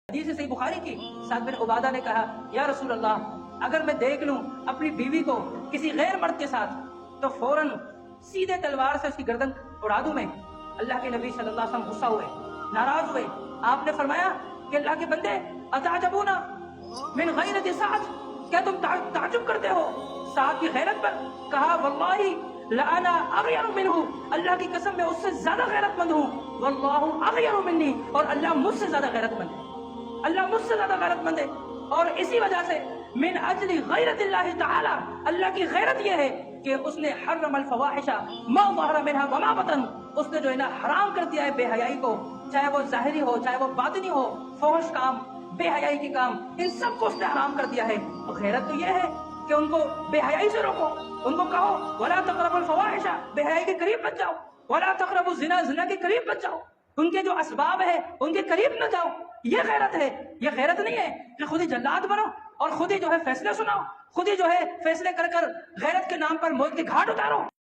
حدیث صحیح بخاری کی، سعد بن عبادہ نے کہا یا رسول اللہ اگر میں دیکھ لوں اپنی بیوی کو کسی غیر مرد کے ساتھ تو فوراً سیدھے تلوار سے اس کی گردن اڑا دوں میں۔ اللہ کے نبی صلی اللہ علیہ وسلم غصہ ہوئے، ناراض ہوئے۔ آپ نے فرمایا کہ اللہ کے بندے اتعجبون من غیرت سعد، کیا تم تعجب کرتے ہو سعد کی غیرت پر؟ کہا واللہ لأنا اغیر منہ، اللہ کی قسم میں اس سے زیادہ غیرت مند ہوں، واللہ اغیر منی، اور اللہ مجھ سے زیادہ غیرت مند ہے، اللہ مجھ سے زیادہ غیرت مند ہے۔ اور اسی وجہ سے من اجل غیرت اللہ تعالی، اللہ کی غیرت یہ ہے کہ اس نے حرم الفواحش ما ظہر منها وما بطن، اس نے جو ہے نا حرام کر دیا ہے بے حیائی کو، چاہے وہ ظاہری ہو چاہے وہ باطنی ہو، فحش کام، بے حیائی کے کام، ان سب کو اس نے حرام کر دیا ہے۔ غیرت تو یہ ہے کہ ان کو بے حیائی سے روکو، ان کو کہو ولا تقربوا الفواحش، بے حیائی کے قریب مت جاؤ، ولا تقربوا الزنا، زنا کے قریب مت جاؤ، ان کے جو اسباب ہے ان کے قریب نہ جاؤ۔ یہ غیرت ہے، یہ غیرت نہیں ہے کہ خود ہی جلاد بنو اور خود ہی جو ہے فیصلے سناؤ، خود ہی جو ہے فیصلے کر کر غیرت کے نام پر موت کے گھاٹ اتارو۔